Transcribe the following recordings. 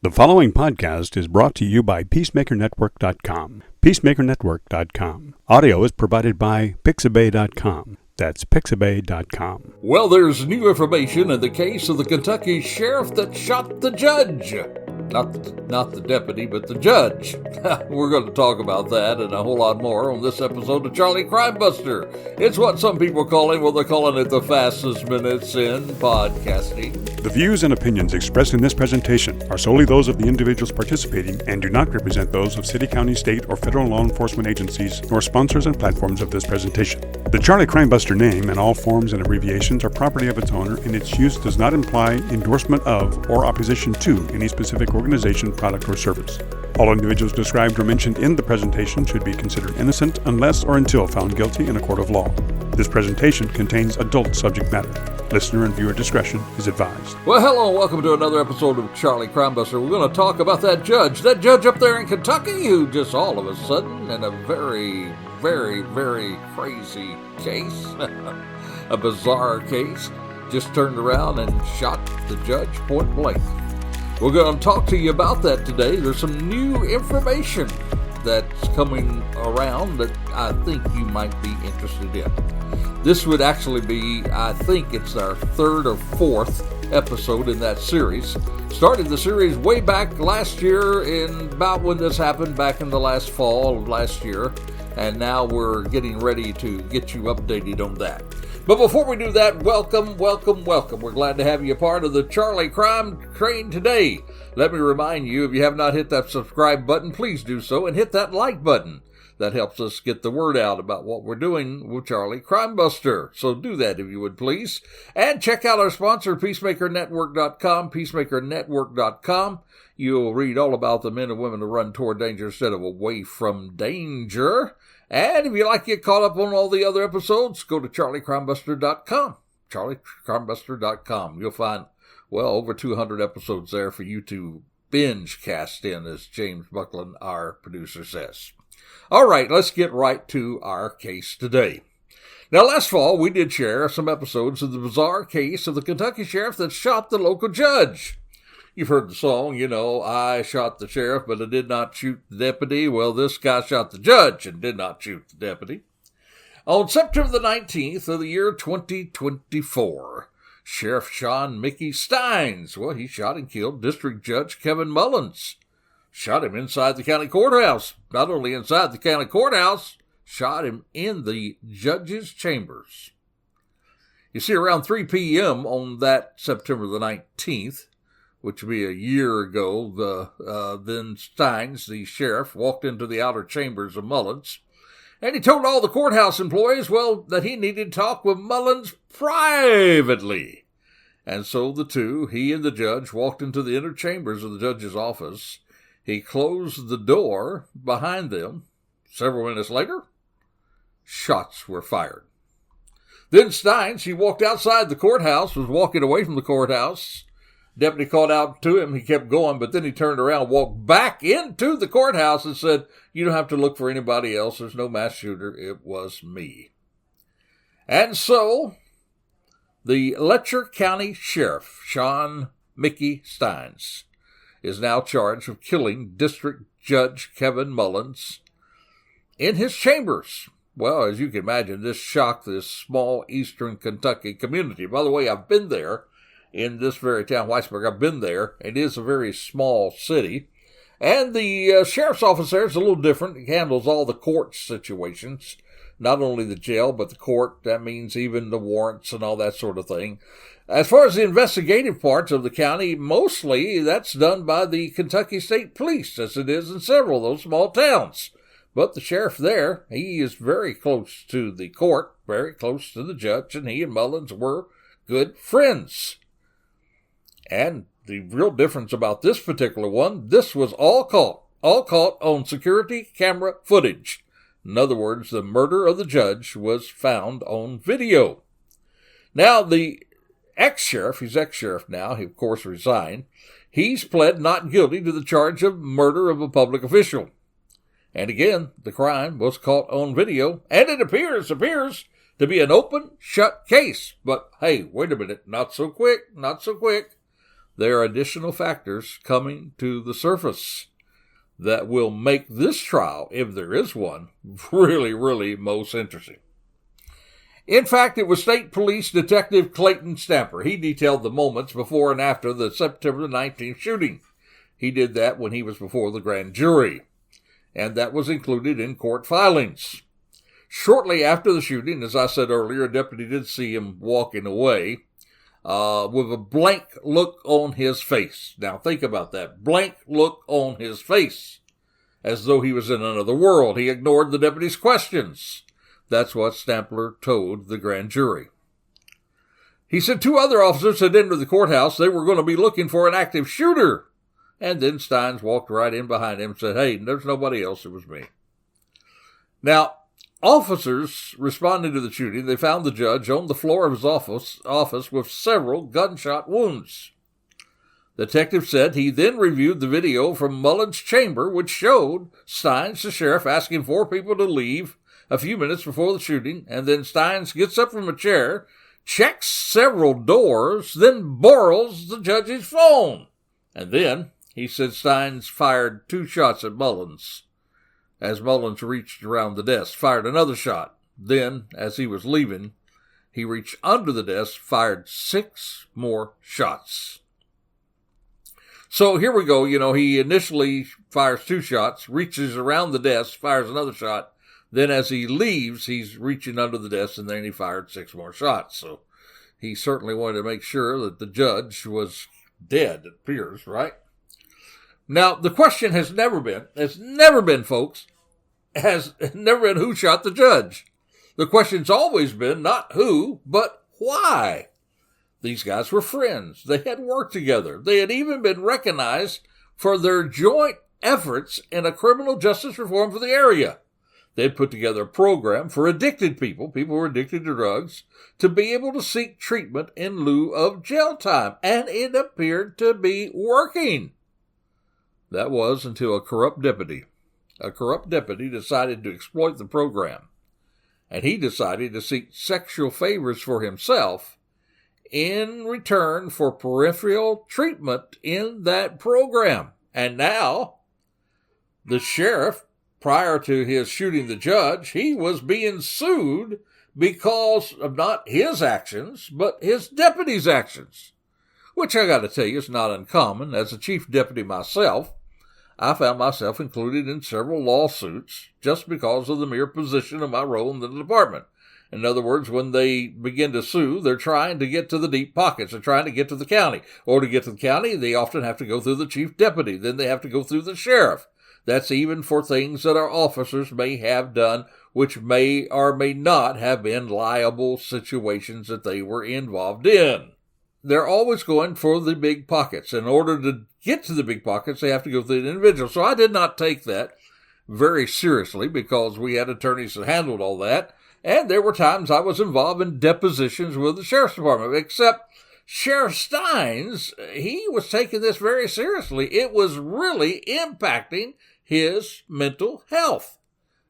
The following podcast is brought to you by PeacemakerNetwork.com. PeacemakerNetwork.com. Audio is provided by Pixabay.com. That's Pixabay.com. Well, there's new information in the case of the Kentucky sheriff that shot the judge. Not the deputy, but the judge. We're going to talk about that and a whole lot more on this episode of Charlie Crimebuster. It's what some people call him, well, they're calling it the fastest minutes in podcasting. The views and opinions expressed in this presentation are solely those of the individuals participating and do not represent those of city, county, state, or federal law enforcement agencies, nor sponsors and platforms of this presentation. The Charlie Crimebuster name and all forms and abbreviations are property of its owner, and its use does not imply endorsement of or opposition to any specific organization, product, or service. All individuals described or mentioned in the presentation should be considered innocent unless or until found guilty in a court of law. This presentation contains adult subject matter. Listener and viewer discretion is advised. Well, hello and welcome to another episode of Charlie Crimebuster. We're going to talk about that judge up there in Kentucky who just all of a sudden, in a very, very, very crazy case, a bizarre case, just turned around and shot the judge point blank. We're going to talk to you about that today. There's some new information that's coming around that I think you might be interested in. This would actually be, I think it's our third or fourth episode in that series. Started the series way back last year in about when this happened, back in the last fall of last year. And now we're getting ready to get you updated on that. But before we do that, welcome. We're glad to have you a part of the Charlie Crime Train today. Let me remind you, if you have not hit that subscribe button, please do so, and hit that like button. That helps us get the word out about what we're doing with Charlie Crimebuster. So do that if you would, please. And check out our sponsor, PeacemakerNetwork.com, PeacemakerNetwork.com. You'll read all about the men and women who run toward danger instead of away from danger. And if you like to get caught up on all the other episodes, go to CharlieCrimebuster.com. CharlieCrimebuster.com. You'll find, well, over 200 episodes there for you to binge cast in, as James Buckland, our producer, says. All right, let's get right to our case today. Now, last fall, we did share some episodes of the bizarre case of the Kentucky sheriff that shot the local judge. You've heard the song, you know, I shot the sheriff, but I did not shoot the deputy. Well, this guy shot the judge and did not shoot the deputy. On September the 19th of the year 2024, Sheriff Sean Mickey Steins, well, he shot and killed District Judge Kevin Mullins. Shot him inside the county courthouse. Not only inside the county courthouse, shot him in the judge's chambers. You see, around 3 p.m. on that September the 19th, which would be a year ago, then Steins, the sheriff, walked into the outer chambers of Mullins, and he told all the courthouse employees, well, that he needed to talk with Mullins privately. And so the two, he and the judge, walked into the inner chambers of the judge's office. He closed the door behind them. Several minutes later, shots were fired. Then Steins, he walked outside the courthouse, was walking away from the courthouse. Deputy called out to him. He kept going, but then he turned around, walked back into the courthouse and said, you don't have to look for anybody else. There's no mass shooter. It was me. And so the Letcher County Sheriff, Sean Mickey Steins, is now charged with killing District Judge Kevin Mullins in his chambers. Well, as you can imagine, this shocked this small eastern Kentucky community. By the way, I've been there in this very town, Whitesburg. I've been there. It is a very small city. And the sheriff's office there is a little different. It handles all the court situations, not only the jail, but the court. That means even the warrants and all that sort of thing. As far as the investigative parts of the county, mostly that's done by the Kentucky State Police, as it is in several of those small towns. But the sheriff there, he is very close to the court, very close to the judge, and he and Mullins were good friends. And the real difference about this particular one, this was all caught on security camera footage. In other words, the murder of the judge was found on video. Now, the ex-sheriff, he's ex-sheriff now, he of course resigned, he's pled not guilty to the charge of murder of a public official. And again, the crime was caught on video, and it appears to be an open, shut case. But hey, wait a minute, not so quick. there are additional factors coming to the surface that will make this trial, if there is one, really, really most interesting. In fact, it was State Police Detective Clayton Stamper. He detailed the moments before and after the September 19th shooting. He did that when he was before the grand jury, and that was included in court filings. Shortly after the shooting, as I said earlier, a deputy did see him walking away with a blank look on his face. Now think about that. Blank look on his face, as though he was in another world. He ignored the deputy's questions. That's what Stamper told the grand jury. He said 2 other officers had entered the courthouse. They were going to be looking for an active shooter. And then Steins walked right in behind him and said, "Hey, there's nobody else. It was me." Now, officers responding to the shooting, they found the judge on the floor of his office with several gunshot wounds. The detective said he then reviewed the video from Mullen's chamber, which showed Steins, the sheriff, asking 4 people to leave a few minutes before the shooting, and then Steins gets up from a chair, checks several doors, then borrows the judge's phone. And then, he said Steins fired 2 shots at Mullins. As Mullins reached around the desk, fired another shot. Then, as he was leaving, he reached under the desk, fired 6 more shots. So here we go. He initially fires 2 shots, reaches around the desk, fires another shot. Then as he leaves, he's reaching under the desk, and then he fired 6 more shots. So he certainly wanted to make sure that the judge was dead, it appears, right? Now, the question has never been, folks, has never been who shot the judge. The question's always been not who, but why. These guys were friends. They had worked together. They had even been recognized for their joint efforts in a criminal justice reform for the area. They had put together a program for addicted people who were addicted to drugs, to be able to seek treatment in lieu of jail time. And it appeared to be working. That was until a corrupt deputy decided to exploit the program. And he decided to seek sexual favors for himself in return for peripheral treatment in that program. And now, the sheriff, prior to his shooting the judge, he was being sued because of not his actions, but his deputy's actions. Which I got to tell you is not uncommon. As a chief deputy myself, I found myself included in several lawsuits just because of the mere position of my role in the department. In other words, when they begin to sue, they're trying to get to the deep pockets. They're trying to get to the county. Or to get to the county, they often have to go through the chief deputy. Then they have to go through the sheriff. That's even for things that our officers may have done, which may or may not have been liable situations that they were involved in. They're always going for the big pockets. In order to get to the big pockets, they have to go through the individual. So I did not take that very seriously because we had attorneys that handled all that. And there were times I was involved in depositions with the sheriff's department, except Sheriff Steins, he was taking this very seriously. It was really impacting his mental health.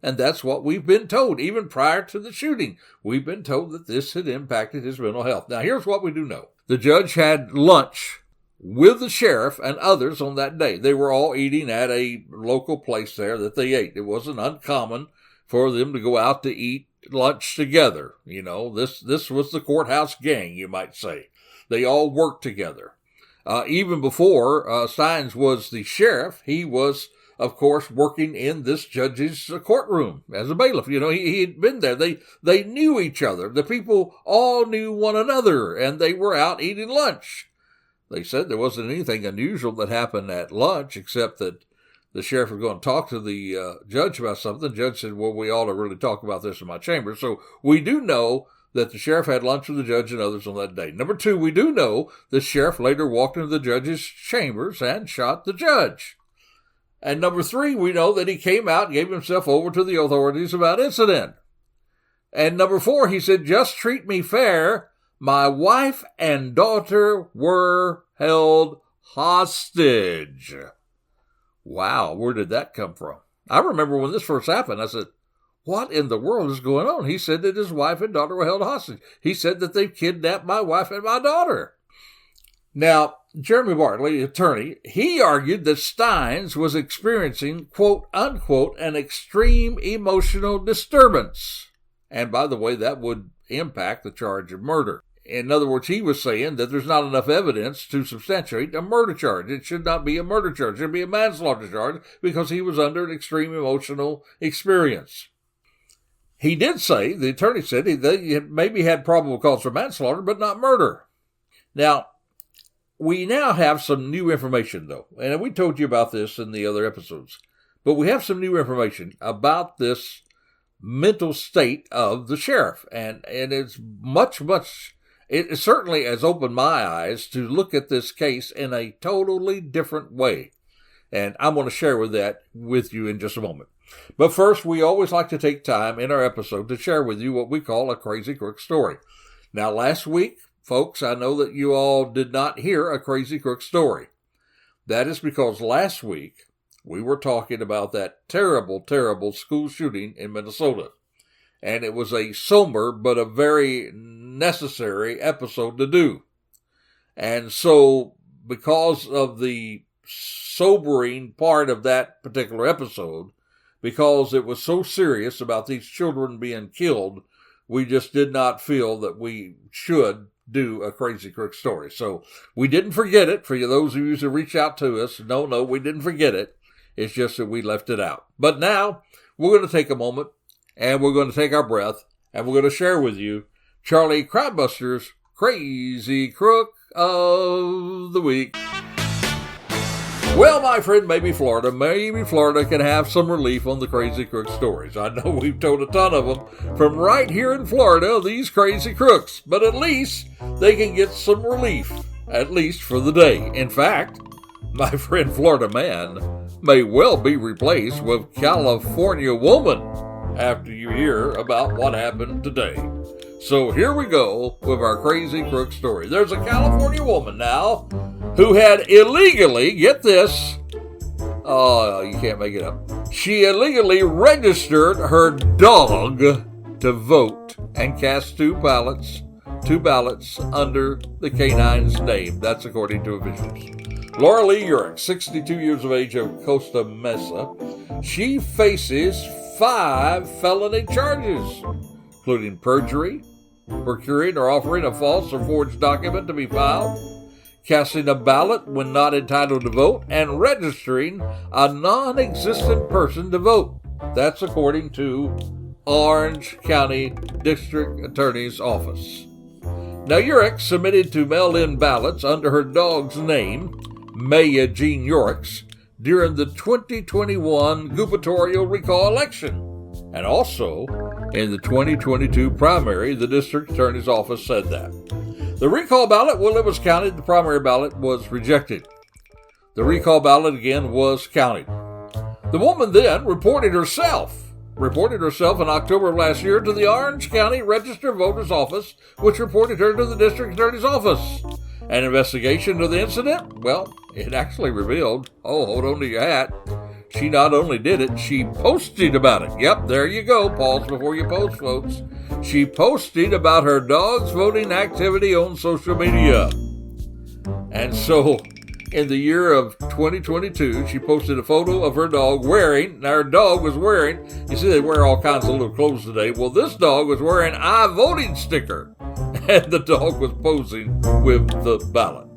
And that's what we've been told, even prior to the shooting. We've been told that this had impacted his mental health. Now, here's what we do know. The judge had lunch with the sheriff and others on that day. They were all eating at a local place there that they ate. It wasn't uncommon for them to go out to eat lunch together. This was the courthouse gang, you might say. They all worked together. Even before Steins was the sheriff, he was, of course, working in this judge's courtroom as a bailiff. He had been there. They knew each other. The people all knew one another, and they were out eating lunch. They said there wasn't anything unusual that happened at lunch, except that the sheriff was going to talk to the judge about something. The judge said, well, we ought to really talk about this in my chamber. So we do know that the sheriff had lunch with the judge and others on that day. Number 2, we do know the sheriff later walked into the judge's chambers and shot the judge. And number 3, we know that he came out and gave himself over to the authorities about incident. And number 4, he said, just treat me fair. My wife and daughter were held hostage. Wow, where did that come from? I remember when this first happened, I said, what in the world is going on? He said that his wife and daughter were held hostage. He said that they've kidnapped my wife and my daughter. Now, Jeremy Bartley, attorney, he argued that Steins was experiencing, quote unquote, an extreme emotional disturbance. And by the way, that would impact the charge of murder. In other words, he was saying that there's not enough evidence to substantiate a murder charge. It should not be a murder charge. It should be a manslaughter charge because he was under an extreme emotional experience. He did say, the attorney said, they maybe had probable cause for manslaughter, but not murder. Now, we now have some new information, though, and we told you about this in the other episodes, but we have some new information about this mental state of the sheriff, and it's it certainly has opened my eyes to look at this case in a totally different way, and I'm going to share that with you in just a moment. But first, we always like to take time in our episode to share with you what we call a Crazy Crook story. Now, last week, folks, I know that you all did not hear a Crazy Crook story. That is because last week we were talking about that terrible, terrible school shooting in Minnesota. And it was a somber but a very necessary episode to do. And so, because of the sobering part of that particular episode, because it was so serious about these children being killed, we just did not feel that we should do a Crazy Crook story. So we didn't forget it. For those of you who reach out to us, no, we didn't forget it. It's just that we left it out. But now we're going to take a moment and we're going to take our breath and we're going to share with you Charlie Crimebuster's Crazy Crook of the Week. Well, my friend, maybe Florida can have some relief on the Crazy Crook stories. I know we've told a ton of them from right here in Florida, these Crazy Crooks, but at least they can get some relief, at least for the day. In fact, my friend Florida man may well be replaced with California woman after you hear about what happened today. So here we go with our Crazy Crook story. There's a California woman now who had illegally, get this, oh, you can't make it up. She illegally registered her dog to vote and cast two ballots under the canine's name. That's according to officials. Laura Lee Urick, 62 years of age, of Costa Mesa. She faces 5 felony charges, including perjury, procuring or offering a false or forged document to be filed, casting a ballot when not entitled to vote, and registering a non-existent person to vote. That's according to Orange County District Attorney's Office. Now, Urick submitted to mail-in ballots under her dog's name, Maya Jean Yorks, during the 2021 gubernatorial recall election, and also in the 2022 primary. The district attorney's office said that. The recall ballot, well, it was counted. The primary ballot was rejected. The recall ballot again was counted. The woman then reported herself in October of last year to the Orange County Register of Voters Office, which reported her to the district attorney's office. An investigation into the incident, well, it actually revealed, hold on to your hat, she not only did it, she posted about it. Yep, there you go. Pause before you post, folks. She posted about her dog's voting activity on social media. And so, in the year of 2022, she posted a photo of her dog wearing, now her dog was wearing, you see they wear all kinds of little clothes today. Well, this dog was wearing I voting sticker. And the dog was posing with the ballot.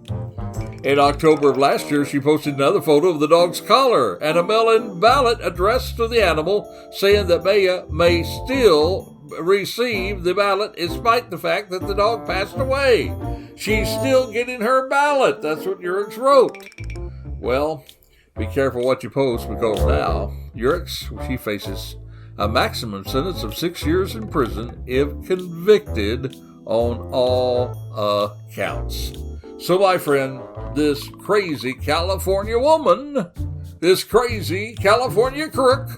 In October of last year, she posted another photo of the dog's collar and a mail-in ballot addressed to the animal, saying that Maya may still receive the ballot despite the fact that the dog passed away. She's still getting her ballot. That's what Urick's wrote. Well, be careful what you post, because now she faces a maximum sentence of 6 years in prison if convicted on all accounts. So, my friend, this crazy California woman, this crazy California crook,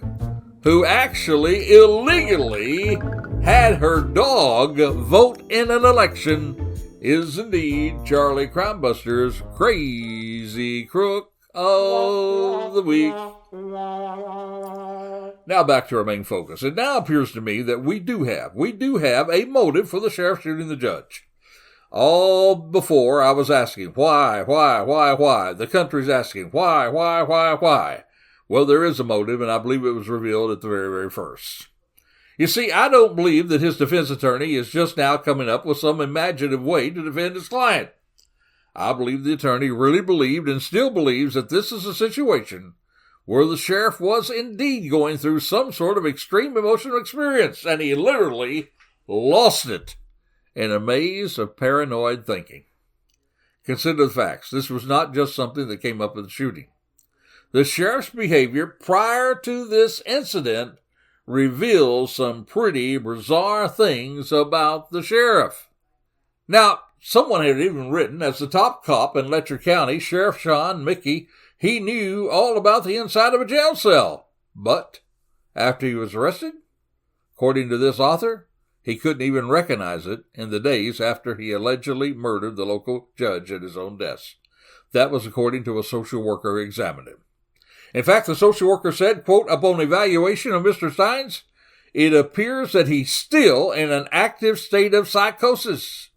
who actually illegally had her dog vote in an election, is indeed Charlie Crimebuster's Crazy Crook of the Week. Now back to our main focus. It now appears to me that we do have a motive for the sheriff shooting the judge. All before I was asking, why? The country's asking, why? Well, there is a motive, and I believe it was revealed at the very, very first. You see, I don't believe that his defense attorney is just now coming up with some imaginative way to defend his client. I believe the attorney really believed and still believes that this is a situation where the sheriff was indeed going through some sort of extreme emotional experience, and he literally lost it in a maze of paranoid thinking. Consider the facts. This was not just something that came up in the shooting. The sheriff's behavior prior to this incident reveals some pretty bizarre things about the sheriff. Now, someone had even written, as the top cop in Letcher County, Sheriff Sean Mickey, he knew all about the inside of a jail cell. But after he was arrested, according to this author, he couldn't even recognize it in the days after he allegedly murdered the local judge at his own desk. That was according to a social worker who examined him. In fact, the social worker said, quote, upon evaluation of Mr. Steins, it appears that he's still in an active state of psychosis.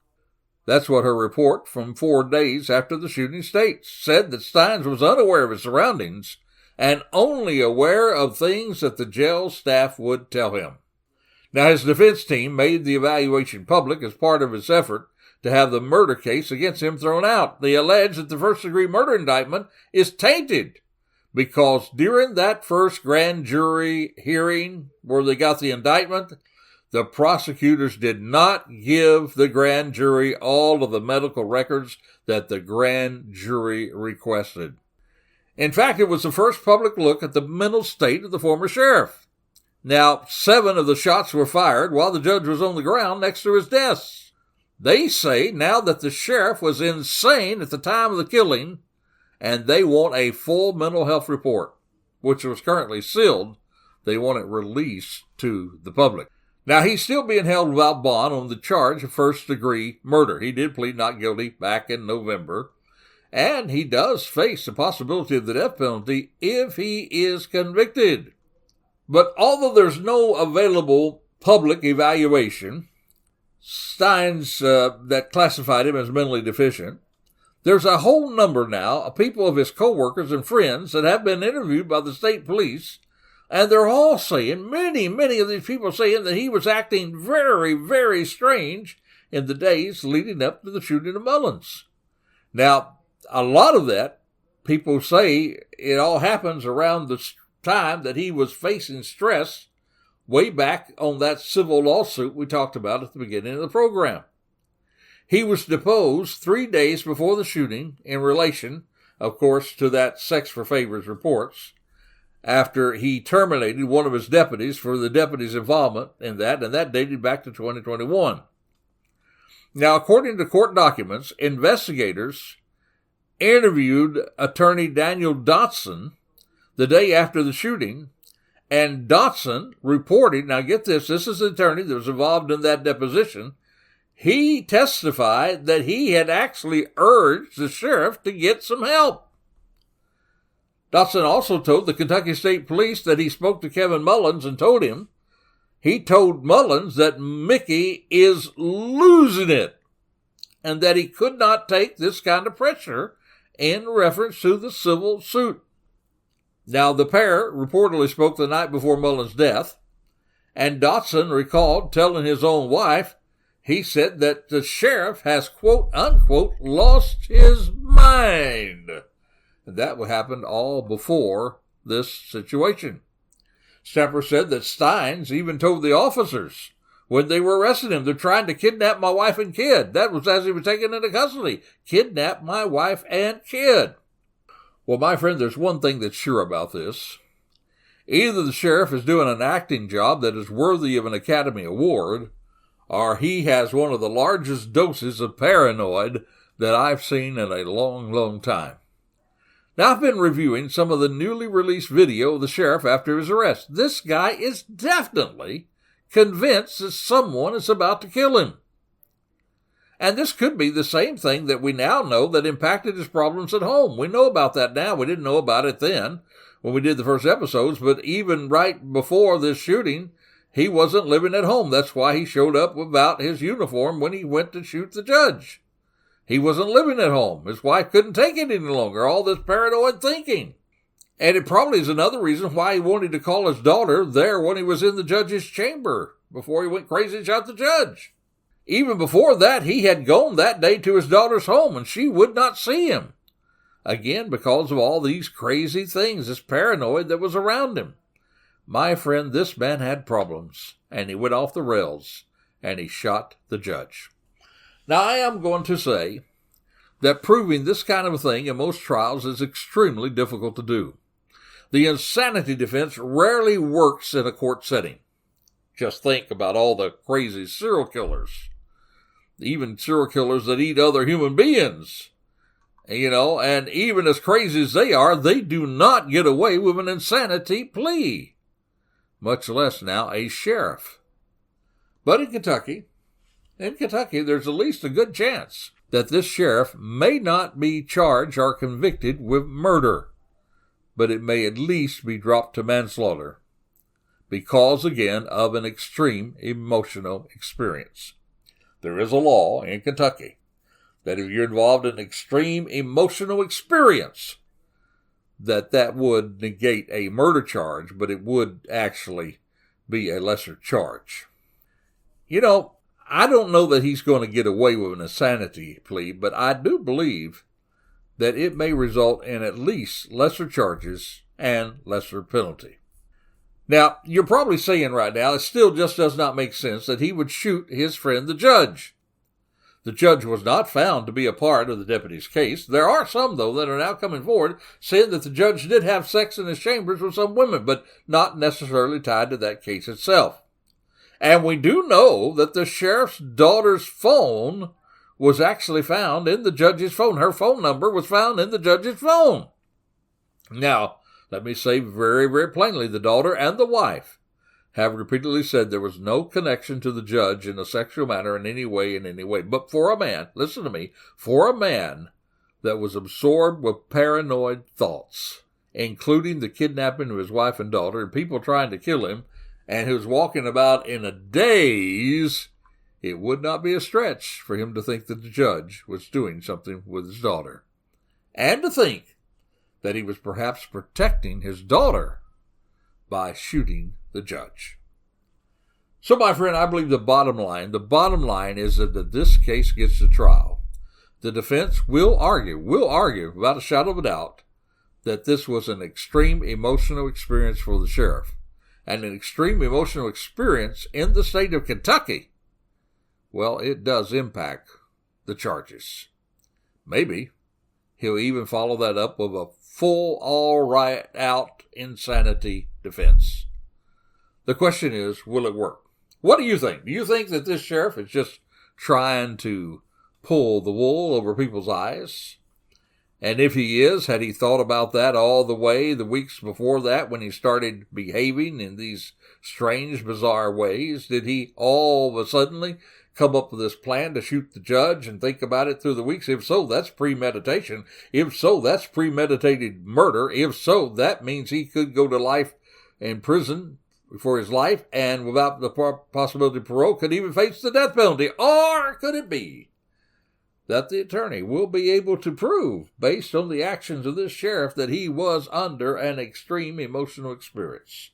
That's what her report from 4 days after the shooting states. Said that Steins was unaware of his surroundings and only aware of things that the jail staff would tell him. Now, his defense team made the evaluation public as part of its effort to have the murder case against him thrown out. They allege that the first-degree murder indictment is tainted because during that first grand jury hearing where they got the indictment, the prosecutors did not give the grand jury all of the medical records that the grand jury requested. In fact, it was the first public look at the mental state of the former sheriff. Now, 7 of the shots were fired while the judge was on the ground next to his desk. They say now that the sheriff was insane at the time of the killing, and they want a full mental health report, which was currently sealed. They want it released to the public. Now, he's still being held without bond on the charge of first-degree murder. He did plead not guilty back in November, and he does face the possibility of the death penalty if he is convicted. But although there's no available public evaluation, Steins that classified him as mentally deficient, there's a whole number now of people of his co-workers and friends that have been interviewed by the state police, and they're all saying, many of these people saying that he was acting very, very strange in the days leading up to the shooting of Mullins. Now, a lot of that, people say it all happens around the time that he was facing stress way back on that civil lawsuit we talked about at the beginning of the program. He was deposed 3 days before the shooting in relation, of course, to that sex for favors reports, after he terminated one of his deputies for the deputy's involvement in that, and that dated back to 2021. Now, according to court documents, investigators interviewed attorney Daniel Dotson the day after the shooting, and Dotson reported, now get this is the attorney that was involved in that deposition, he testified that he had actually urged the sheriff to get some help. Dotson also told the Kentucky State Police that he spoke to Kevin Mullins and he told Mullins that Mickey is losing it and that he could not take this kind of pressure in reference to the civil suit. Now, the pair reportedly spoke the night before Mullins' death, and Dotson recalled telling his own wife, he said that the sheriff has, quote, unquote, lost his mind. And that happened all before this situation. Stamper said that Steins even told the officers when they were arresting him, they're trying to kidnap my wife and kid. That was as he was taken into custody. Kidnap my wife and kid. Well, my friend, there's one thing that's sure about this. Either the sheriff is doing an acting job that is worthy of an Academy Award, or he has one of the largest doses of paranoid that I've seen in a long, long time. Now, I've been reviewing some of the newly released video of the sheriff after his arrest. This guy is definitely convinced that someone is about to kill him. And this could be the same thing that we now know that impacted his problems at home. We know about that now. We didn't know about it then when we did the first episodes, but even right before this shooting, he wasn't living at home. That's why he showed up without his uniform when he went to shoot the judge. He wasn't living at home. His wife couldn't take it any longer, all this paranoid thinking. And it probably is another reason why he wanted to call his daughter there when he was in the judge's chamber, before he went crazy and shot the judge. Even before that, he had gone that day to his daughter's home, and she would not see him. Again, because of all these crazy things, this paranoid that was around him. My friend, this man had problems, and he went off the rails, and he shot the judge. Now, I am going to say that proving this kind of a thing in most trials is extremely difficult to do. The insanity defense rarely works in a court setting. Just think about all the crazy serial killers, even serial killers that eat other human beings. And even as crazy as they do not get away with an insanity plea, much less now a sheriff. But in Kentucky, there's at least a good chance that this sheriff may not be charged or convicted with murder, but it may at least be dropped to manslaughter because, again, of an extreme emotional experience. There is a law in Kentucky that if you're involved in extreme emotional experience, that would negate a murder charge, but it would actually be a lesser charge. I don't know that he's going to get away with an insanity plea, but I do believe that it may result in at least lesser charges and lesser penalty. Now, you're probably saying right now, it still just does not make sense that he would shoot his friend the judge. The judge was not found to be a part of the deputy's case. There are some, though, that are now coming forward saying that the judge did have sex in his chambers with some women, but not necessarily tied to that case itself. And we do know that the sheriff's daughter's phone was actually found in the judge's phone. Her phone number was found in the judge's phone. Now, let me say very, very plainly, the daughter and the wife have repeatedly said there was no connection to the judge in a sexual manner in any way. But for a man, listen to me, for a man that was absorbed with paranoid thoughts, including the kidnapping of his wife and daughter and people trying to kill him, and who's walking about in a daze, it would not be a stretch for him to think that the judge was doing something with his daughter. And to think that he was perhaps protecting his daughter by shooting the judge. So, my friend, I believe the bottom line is that this case gets to trial. The defense will argue without a shadow of a doubt that this was an extreme emotional experience for the sheriff. And an extreme emotional experience in the state of Kentucky, well, it does impact the charges. Maybe he'll even follow that up with a full, all-right-out insanity defense. The question is, will it work? What do you think? Do you think that this sheriff is just trying to pull the wool over people's eyes? And if he is, had he thought about that all the way the weeks before that when he started behaving in these strange, bizarre ways? Did he all of a sudden come up with this plan to shoot the judge and think about it through the weeks? If so, that's premeditation. If so, that's premeditated murder. If so, that means he could go to life in prison for his life and without the possibility of parole could even face the death penalty. Or could it be that the attorney will be able to prove, based on the actions of this sheriff, that he was under an extreme emotional experience?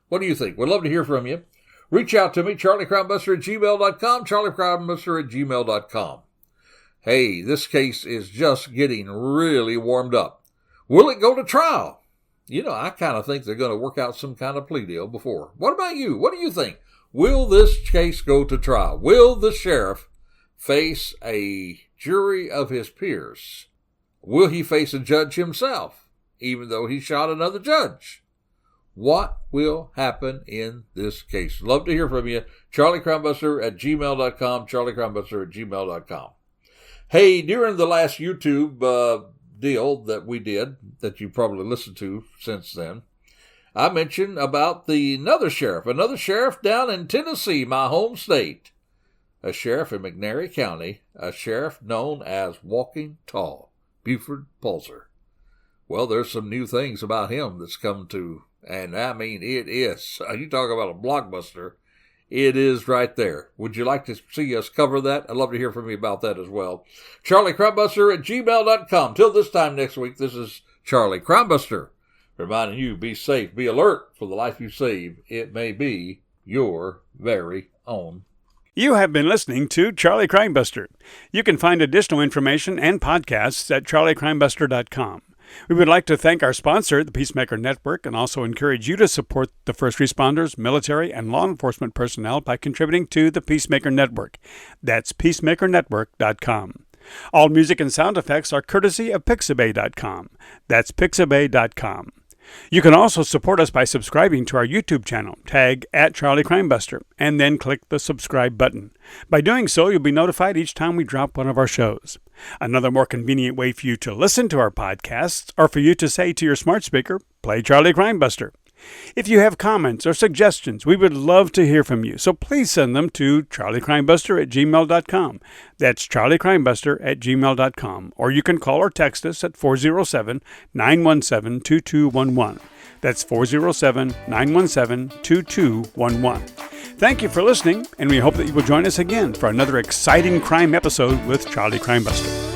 What do you think? We'd love to hear from you. Reach out to me, Charliecrimebuster@gmail.com, Charliecrimebuster@gmail.com. Hey, this case is just getting really warmed up. Will it go to trial? I kind of think they're going to work out some kind of plea deal before. What about you? What do you think? Will this case go to trial? Will the sheriff face a jury of his peers? Will he face a judge himself, even though he shot another judge? What will happen in this case? Love to hear from you. Charliecrimebuster@gmail.com, Charliecrimebuster@gmail.com. Hey, during the last YouTube deal that we did, that you probably listened to since then, I mentioned about another sheriff down in Tennessee, my home state. A sheriff in McNairy County, a sheriff known as Walking Tall, Buford Pulser. Well, there's some new things about him that's come to, and I mean, it is, you talk about a blockbuster, It is right there. Would you like to see us cover that? I'd love to hear from you about that as well. Charliecrimebuster at gmail.com. Till this time next week, this is Charlie Crimebuster reminding you, be safe, be alert for the life you save. It may be your very own. You have been listening to Charlie Crimebuster. You can find additional information and podcasts at charliecrimebuster.com. We would like to thank our sponsor, the Peacemaker Network, and also encourage you to support the first responders, military, and law enforcement personnel by contributing to the Peacemaker Network. That's peacemakernetwork.com. All music and sound effects are courtesy of Pixabay.com. That's Pixabay.com. You can also support us by subscribing to our YouTube channel, tag at Charlie Crimebuster, and then click the subscribe button. By doing so, you'll be notified each time we drop one of our shows. Another more convenient way for you to listen to our podcasts, or for you to say to your smart speaker, play Charlie Crimebuster. If you have comments or suggestions, we would love to hear from you, so please send them to charliecrimebuster at gmail.com. That's charliecrimebuster at gmail.com, or you can call or text us at 407-917-2211. That's 407-917-2211. Thank you for listening, and we hope that you will join us again for another exciting crime episode with Charlie Crimebuster.